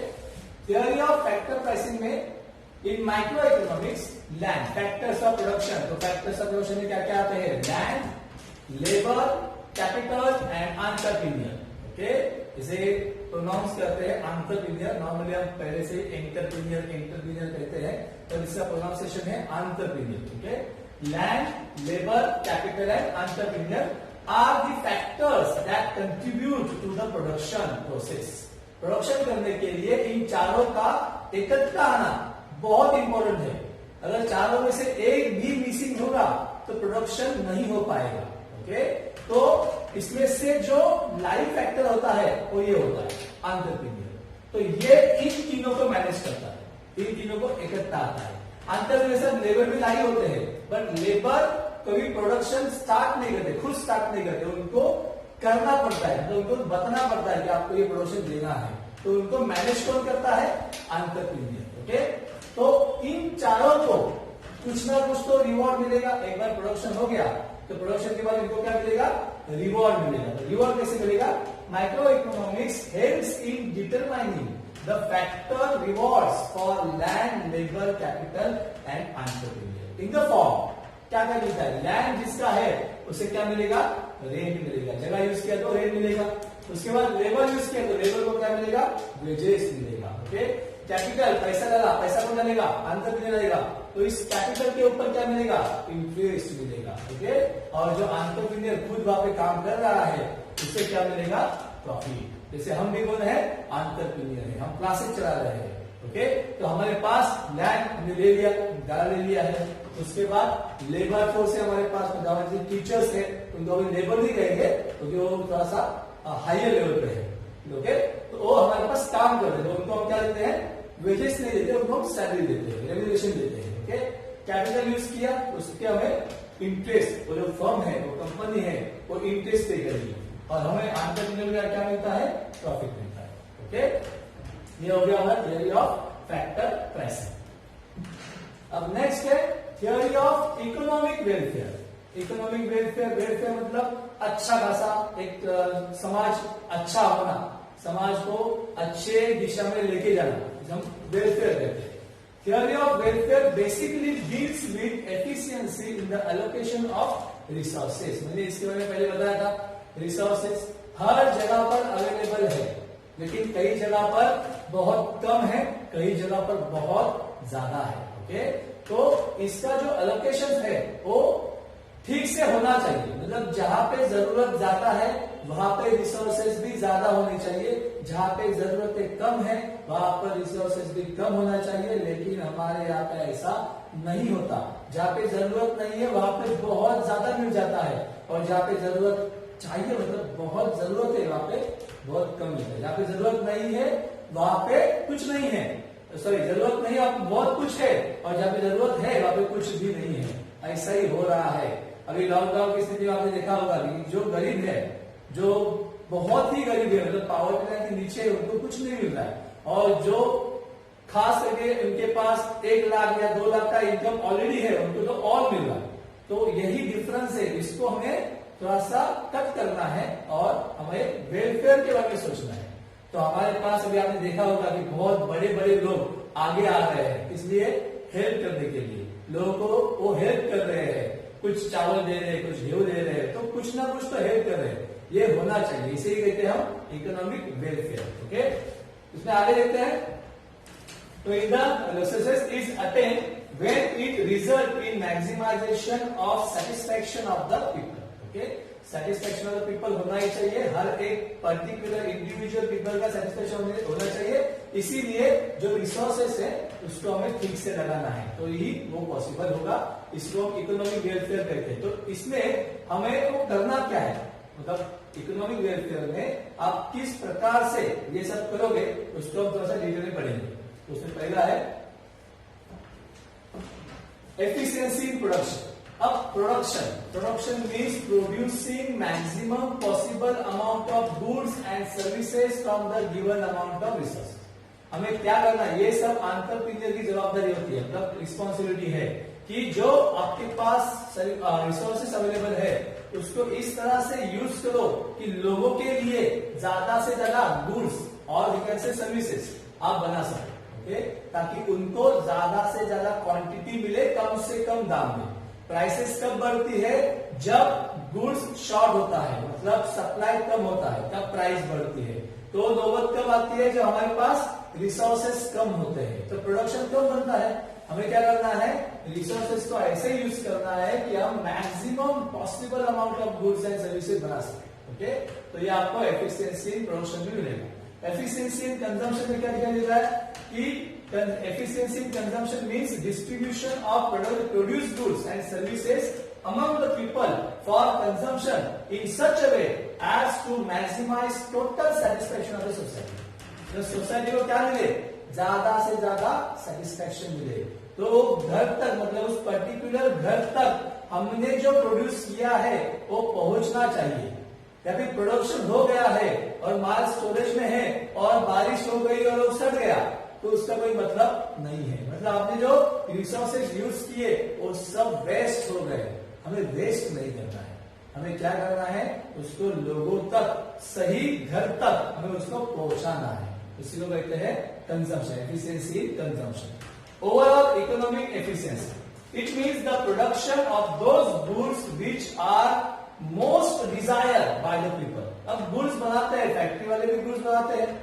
Theory of factor pricing में in micro economics land, factors of production, तो फैक्टर्स ऑफ प्रोडक्शन में क्या क्या आते हैं, land, labour, capital and entrepreneur, okay. इसे प्रोनाउंस करते हैं एंटरप्रेन्योर, नॉर्मली हम पहले से एंटरप्रेन्योर कहते हैं, तो इसका प्रोनाउंसिएशन है entrepreneur, okay. Land, labour, capital and entrepreneur are the factors that contribute to the production process. Production करने के लिए इन चारों का एकत्र आना बहुत इंपॉर्टेंट है। अगर चारों में से एक भी मिसिंग होगा तो प्रोडक्शन नहीं हो पाएगा, ओके। तो इसमें से जो लाइव फैक्टर होता है वो ये होता है एंटरप्रेन्योर। तो ये इन तीनों को मैनेज करता है, इन तीनों को इकट्ठा आता है। एंटरप्रेन्योर लेबर भी लाइव होते हैं, बट लेबर कभी प्रोडक्शन स्टार्ट नहीं करते, खुद स्टार्ट नहीं करते, उनको करना पड़ता है, तो उनको बताना पड़ता है कि आपको ये प्रोडक्शन देना है, तो उनको मैनेज कौन करता है, एंटरप्रेन्योर, ओके। तो इन चारों को कुछ ना कुछ तो रिवॉर्ड मिलेगा। एक बार प्रोडक्शन हो गया तो प्रोडक्शन के बाद इनको क्या मिलेगा, रिवॉर्ड मिलेगा। तो रिवॉर्ड कैसे मिलेगा, micro economics helps in determining the factor rewards for land, labour, capital and entrepreneur in the form, क्या क्या मिलता है, लैंड जिसका है उसे क्या मिलेगा, रेंट मिलेगा, जगह यूज किया तो रेंट मिलेगा। उसके बाद लेबर यूज किया तो लेबर को क्या मिलेगा, वेजेस मिलेगा, ओके। कैपिटल, पैसा डाला, पैसा कौन डालेगा, एंटरप्रेन्योर डालेगा, तो इस कैपिटल के ऊपर क्या मिलेगा, इंटरेस्ट मिलेगा, ओके। और जो एंटरप्रेन्योर खुद वहां पे काम कर रहा है उससे क्या मिलेगा, प्रॉफिट। जैसे हम भी बोल रहे हैं एंटरप्रेन्योर है, हम क्लासेस चला रहे हैं, ओके। तो हमारे पास लैंड हमने ले लिया, गाड़ा ले लिया है, उसके बाद लेबर फोर्स है हमारे पास, जो टीचर्स है उनको अभी लेबर नहीं कहेंगे क्योंकि वो थोड़ा सा हायर लेवल पे है, ओके। तो वो हमारे पास काम कर रहे हैं, तो उनको हम क्या देते हैं, वेजेस नहीं देते, उनको हम सैलरी देते हैं, रेम्यूनरेशन देते हैं, ओके। कैपिटल यूज किया उसके हमें इंटरेस्ट, वो जो फर्म है, वो कंपनी है, वो इंटरेस्ट पे करेगी, और हमें एंटरप्रेन्योर का क्या मिलता है, प्रॉफिट मिलता है, ओके। ये हो गया हमारा थियरी ऑफ फैक्टर प्राइसिंग। अब नेक्स्ट है theory of economic welfare. Economic welfare, welfare मतलब अच्छा खासा एक समाज अच्छा होना, समाज को अच्छे दिशा में लेके जाना, हम वेलफेयर कहते हैं। Theory of welfare basically deals with efficiency in the allocation of resources. मैंने इसके बारे में पहले बताया था, रिसोर्सेज हर जगह पर अवेलेबल है, लेकिन कई जगह पर बहुत कम है, कई जगह पर बहुत ज्यादा है, ओके। तो इसका जो अलोकेशन है वो ठीक से होना चाहिए। मतलब जहां पे जरूरत ज्यादा है वहां पे रिसोर्सेज भी ज्यादा होनी चाहिए, जहां पे जरूरतें कम है वहां पर रिसोर्सेज भी कम होना चाहिए। लेकिन हमारे यहाँ पे ऐसा नहीं होता, जहाँ पे जरूरत नहीं है वहां पे बहुत ज्यादा मिल जाता है, और जहाँ पे जरूरत चाहिए मतलब बहुत जरूरत है वहां पे बहुत कम मिलता है। जहाँ पे जरूरत नहीं है वहां पे कुछ नहीं है, सॉरी जरूरत नहीं है बहुत कुछ है, और जहाँ पे जरूरत है वहां पे कुछ भी नहीं है। ऐसा ही हो रहा है। अभी लॉकडाउन की स्थिति में आपने देखा होगा कि जो गरीब है, जो बहुत ही गरीब है, मतलब पावर्टी लाइन के नीचे है, उनको कुछ नहीं मिल रहा है, और जो खास करके उनके पास 1 लाख या 2 लाख का इनकम ऑलरेडी है उनको तो और मिल रहा है। तो यही डिफरेंस है, इसको हमें थोड़ा सा कट करना है और हमें वेलफेयर के बारे में सोचना है। तो हमारे पास अभी आपने देखा होगा कि बहुत बड़े बड़े लोग आगे आ रहे हैं, इसलिए हेल्प करने के लिए लोगों को वो हेल्प कर रहे हैं, कुछ चावल दे रहे हैं, कुछ गेहूं दे रहे हैं, तो कुछ ना कुछ तो हेल्प कर रहे हैं। ये होना चाहिए, इसे ही कहते हैं हम इकोनॉमिक वेलफेयर। ओके, इसमें आगे देखते हैं। तो in the success is attend when it result in maximization of satisfaction of the people. Okay, satisfaction of the people होना ही चाहिए, हर एक पर्टिकुलर इंडिविजुअल पीपल का सेटिस्फेक्शन होना चाहिए। इसीलिए जो रिसोर्सेस है उसको हमें ठीक से लगाना है, तो यही वो पॉसिबल होगा। इसको हम इकोनॉमिक वेलफेयर कहते हैं। तो इसमें हमें वो करना क्या है, मतलब इकोनॉमिक वेलफेयर में आप किस प्रकार से ये सब करोगे उसको हम थोड़ा सा डिटेल में पढ़ेंगे। उसमें पहला है efficiency in production. अब production means producing maximum possible amount of goods and services from the given amount of resources. हमें क्या करना है, ये सब एंटरप्रेन्योर की जवाबदारी होती है, मतलब रिस्पॉन्सिबिलिटी है कि जो आपके पास रिसोर्सेस अवेलेबल है उसको इस तरह से यूज करो कि लोगों के लिए ज्यादा से ज्यादा गुड्स और सर्विसेज आप बना सको, ताकि उनको ज्यादा से ज्यादा क्वांटिटी मिले कम से कम दाम में। प्राइसेस कब बढ़ती है, जब गुड्स शॉर्ट होता है, मतलब सप्लाई कम होता है, तब प्राइस बढ़ती है। तो नौबत कब आती है, जब हमारे पास रिसोर्सेस कम होते हैं, तो प्रोडक्शन कम बनता है। हमें क्या करना है, रिसोर्सेस को ऐसे यूज करना है कि हम maximum possible amount of goods and services बना सकें। ओके, तो ये आपको एफिशिएंसी इन प्रोडक्शन में मिलेगा। एफिशिएंसी इन कंजम्पशन में क्या दिखाई दे रहा है कि efficiency in consumption means distribution of produced goods and services among the people for consumption in such a way as to maximize total satisfaction of the society. तो सोसाइटी को क्या मिले, ज्यादा से ज्यादा सेटिस्फेक्शन मिले। तो घर तक, मतलब उस पर्टिकुलर घर तक हमने जो प्रोड्यूस किया है वो पहुंचना चाहिए। या फिर प्रोडक्शन हो गया है और माल स्टोरेज में है और बारिश हो गई और वो सड़ गया, तो उसका कोई मतलब नहीं है। मतलब आपने जो रिसोर्सेज यूज किए वो सब वेस्ट हो गए। हमें वेस्ट नहीं करना है, हमें क्या करना है, उसको लोगों तक, सही घर तक हमें उसको पहुंचाना है। उसी को कहते हैं consumption, efficiency in consumption. Overall economic efficiency, it means the production of those goods which are most desire by the people. अब गुड्स बनाते हैं, फैक्ट्री वाले भी गुड्स बनाते हैं।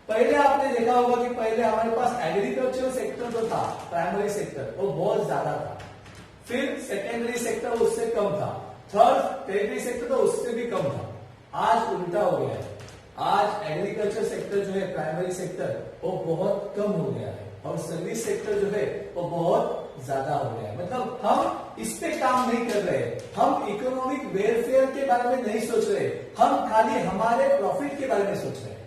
पहले आपने देखा होगा कि पहले हमारे पास एग्रीकल्चर सेक्टर जो था, प्राइमरी सेक्टर, वो बहुत ज्यादा था। फिर सेकेंडरी सेक्टर उससे कम था, थर्ड टेरिटरी सेक्टर तो उससे भी कम था। आज उल्टा हो गया है, आज एग्रीकल्चर सेक्टर जो है, प्राइमरी सेक्टर, वो बहुत कम हो गया है, और सर्विस सेक्टर जो है वो बहुत ज्यादा हो गया है। मतलब हम इस पे काम नहीं कर रहे, हम इकोनॉमिक वेलफेयर के बारे में नहीं सोच रहे, हम खाली हमारे प्रॉफिट के बारे में सोच रहे हैं।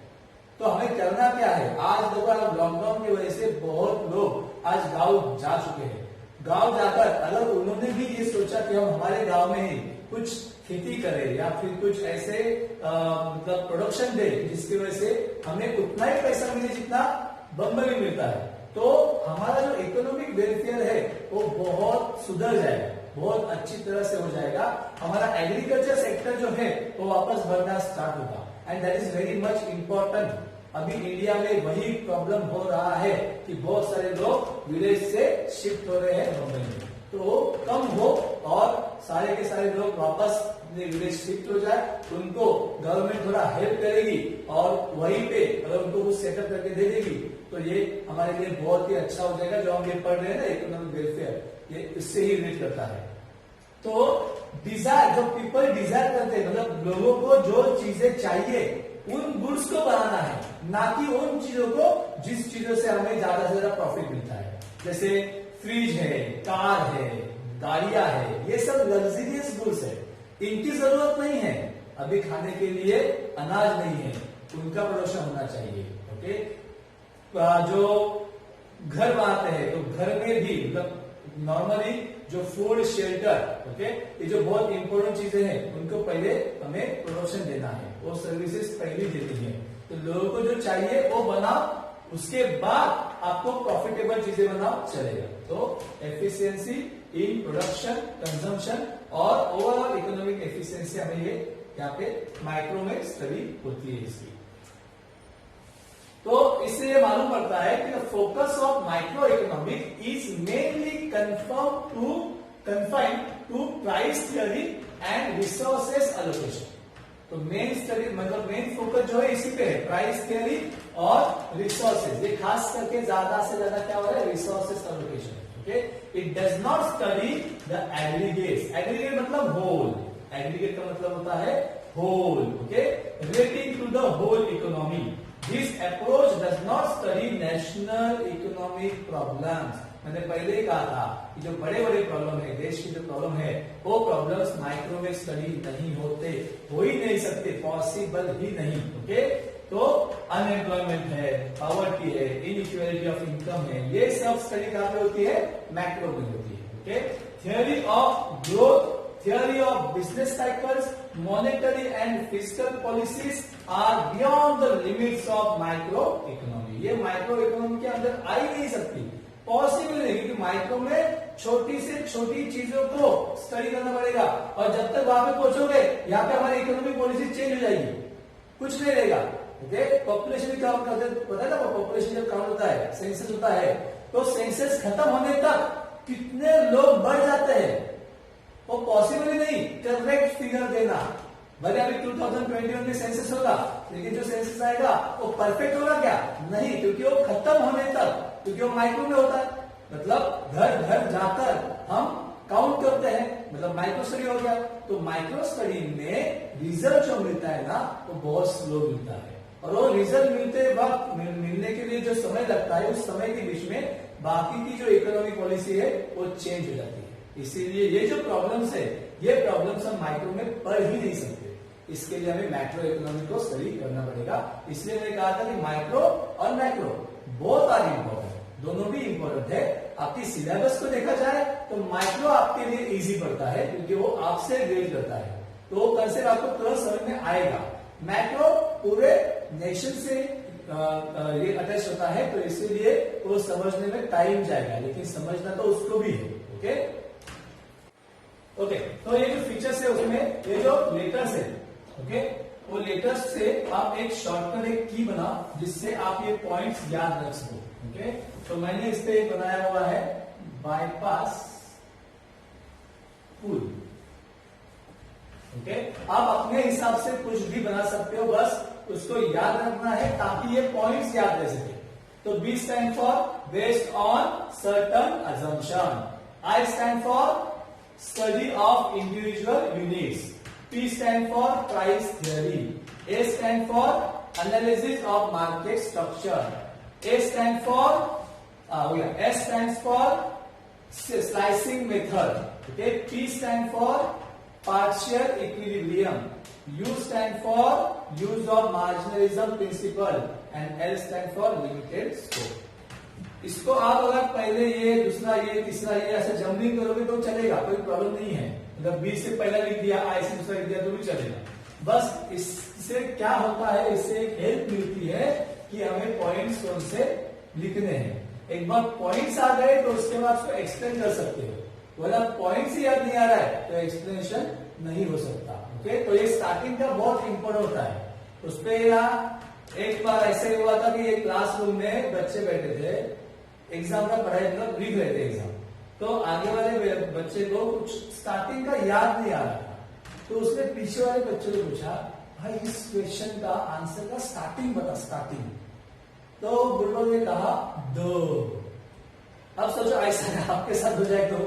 तो हमें करना क्या है, आज देखो आप लॉकडाउन की वजह से बहुत लोग आज गांव जा चुके हैं। गांव जाकर अगर उन्होंने भी ये सोचा कि हम हमारे गांव में ही कुछ खेती करें या फिर कुछ ऐसे मतलब प्रोडक्शन दे जिसकी वजह से हमें उतना ही पैसा मिले जितना बम्बई में मिलता है, तो हमारा जो इकोनॉमिक वेलफेयर है वो बहुत सुधर जाएगा, बहुत अच्छी तरह से हो जाएगा। हमारा एग्रीकल्चर सेक्टर जो है वो वापस बढ़ना स्टार्ट होगा, and that is very much important. अभी इंडिया में वही प्रॉब्लम हो रहा है कि बहुत सारे लोग विलेज से शिफ्ट हो रहे हैं मुंबई में, तो कम हो और सारे के सारे लोग वापस अपने विलेज शिफ्ट हो जाए, उनको गवर्नमेंट थोड़ा हेल्प करेगी और वहीं पे अगर उनको कुछ सेटअप करके दे देगी तो ये हमारे लिए बहुत ही अच्छा हो जाएगा। जो हम ये पढ़ रहे हैं ना इकोनॉमिक वेलफेयर, ये इससे ही रिलेट करता है। तो डिजायर, जो पीपल डिजायर करते हैं, मतलब लोगों को जो चीजें चाहिए उन गुड्स को बनाना है, ना कि उन चीजों को जिस चीजों से हमें ज्यादा से ज्यादा प्रॉफिट मिलता है। जैसे फ्रिज है, कार है, गाड़ियां है, ये सब लग्जरियस गुड्स है, इनकी जरूरत नहीं है। अभी खाने के लिए अनाज नहीं है, उनका प्रोडक्शन होना चाहिए। ओके, जो घर बनाते हैं तो घर में भी मतलब नॉर्मली जो फूड शेल्टर, ओके, ये जो बहुत इंपॉर्टेंट चीजें हैं उनको पहले हमें प्रोडक्शन देना है, वो सर्विसेज पहले देती है। तो लोगों को जो चाहिए वो बनाओ, उसके बाद आपको प्रॉफिटेबल चीजें बनाओ, चलेगा। तो एफिशिएंसी इन प्रोडक्शन, कंजम्पशन और ओवरऑल इकोनॉमिक एफिशिएंसी हमें ये यहाँ पे माइक्रो में स्टडी होती है इसकी। तो इससे ये मालूम पड़ता है कि the focus of micro economic is mainly confined to price theory and resources allocation. तो मेन स्टडी मतलब मेन फोकस जो है इसी पे है, प्राइस थियरी और रिसोर्सेज। ये खास करके ज्यादा से ज्यादा क्या हो रहा है, resources allocation. Okay, it does not study the aggregates. Aggregate मतलब होल, एग्रीगेट का मतलब होता है whole, okay, relating to the whole economy. This approach does not study national economic problems। मैंने पहले ही कहा था कि जो बड़े बड़े प्रॉब्लम है, देश की जो प्रॉब्लम है, वो प्रॉब्लम्स माइक्रो में स्टडी नहीं होते, हो ही नहीं सकते, पॉसिबल ही नहीं। ओके, तो अनएम्प्लॉयमेंट है, पॉवर्टी है, इनइक्वालिटी ऑफ इनकम है, ये सब स्टडी कहाँ पे होती है, मैक्रो में होती है। Okay, theory of growth, theory of business cycles, monetary and fiscal policies are beyond the limits of micro economy। ये माइक्रो इकोनॉमी के अंदर आ ही नहीं सकती, पॉसिबल नहीं, क्योंकि माइक्रो में छोटी से छोटी चीजों को स्टडी करना पड़ेगा और जब तक वहां पे पहुंचोगे यहाँ पे हमारी इकोनॉमिक पॉलिसी चेंज हो जाएगी, कुछ नहीं रहेगा। ओके, पॉपुलेशन काउंट करते पता है ना, पॉपुलेशन जब काउंट होता है, सेंसस होता है, तो सेंसस खत्म होने तक कितने लोग बढ़ जाते हैं वो पॉसिबल ही नहीं करेक्ट फिगर देना। भले अभी 2021 में सेंसस होगा, लेकिन जो सेंसस आएगा वो परफेक्ट होगा क्या, नहीं, क्योंकि वो खत्म होने तक, क्योंकि वो माइक्रो में होता है, मतलब घर घर जाकर हम काउंट करते हैं, मतलब माइक्रो स्टडी हो गया। तो माइक्रो स्टडी में रिजल्ट जो मिलता है ना वो बहुत स्लो मिलता है, और वो रिजल्ट मिलते वक्त मिलने के लिए जो समय लगता है, उस समय के बीच में बाकी की जो इकोनॉमिक पॉलिसी है वो चेंज हो जाती है। इसीलिए ये जो प्रॉब्लम्स है, ये प्रॉब्लम्स हम माइक्रो में पढ़ ही नहीं सकते, इसके लिए हमें मैक्रो इकोनॉमी को स्टडी करना पड़ेगा। इसलिए मैंने कहा था कि माइक्रो और मैक्रो बोथ आर इंपॉर्टेंट, दोनों भी इंपॉर्टेंट है। आपकी सिलेबस को देखा जाए तो माइक्रो आपके लिए इजी पड़ता है, क्योंकि वो आपसे रिलेट करता है, तो वो कंसेप्ट आपको तुरंत समझ में आएगा। मैक्रो पूरे नेशन से ये अटैच होता है, तो इसीलिए वो समझने में टाइम जाएगा, लेकिन समझना तो उसको भी है। ओके ओके, तो ये जो फीचर्स है उसमें ये जो लेटर्स है, ओके, वो लेटर्स से आप एक शॉर्टकट, एक की बना जिससे आप ये पॉइंट्स याद रख सको। ओके, तो मैंने इस पे बनाया हुआ है बाईपास पुल। ओके, आप अपने हिसाब से कुछ भी बना सकते हो, बस उसको याद रखना है ताकि ये पॉइंट्स याद रह सके। तो B stand for based on certain assumption, I stand for study of individual units, P stand for price theory, A stand for analysis of market structure, A stand for S stands for slicing method, okay, P stand for partial equilibrium, U stand for use of marginalism principle and L stand for limited scope। इसको आप अगर पहले ये दूसरा ये तीसरा ये ऐसे जंबलिंग करोगे तो चलेगा, कोई प्रॉब्लम नहीं है। मतलब बी से पहला लिख दिया, आई से दूसरा लिख दिया तो भी चलेगा। बस इससे क्या होता है, इससे एक हेल्प मिलती है कि हमें पॉइंट्स कौन से लिखने हैं। एक बार पॉइंट्स आ गए तो उसके बाद उसको एक्सप्लेन कर सकते हो, वरना पॉइंट्स ही याद नहीं आ रहा है तो एक्सप्लेनेशन नहीं हो सकता। ओके, तो ये स्टार्टिंग का बहुत इंपॉर्टेंट होता है। उस पर एक बार ऐसे हुआ था कि एक क्लासरूम में बच्चे बैठे थे, एग्जाम का पढ़ाई मतलब लिख रहे थे एग्जाम, तो आगे वाले बच्चे को कुछ स्टार्टिंग का याद नहीं आ रहा था, तो उसने पीछे वाले बच्चों ने पूछा, भाई इस क्वेश्चन का आंसर का स्टार्टिंग बता, स्टार्टिंग। तो बुलबुल ने कहा 2। अब सोचो ऐसा आपके साथ हो जाए तो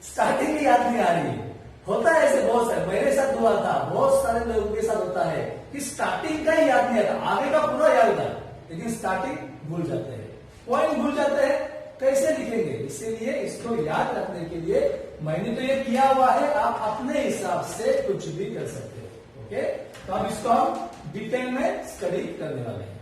स्टार्टिंग ही याद नहीं आ रही है। होता है ऐसे बहुत सारे, मेरे साथ हुआ था, बहुत सारे लोगों के साथ होता है कि स्टार्टिंग का ही याद नहीं आता, आगे का पूरा याद होता है लेकिन स्टार्टिंग भूल जाते हैं, पॉइंट भूल जाते हैं, कैसे लिखेंगे? इसीलिए इसको याद रखने के लिए मैंने तो ये किया हुआ है, आप अपने हिसाब से कुछ भी कर सकते हो। ओके, तो अब इसको हम डिटेल में स्टडी करने वाले हैं।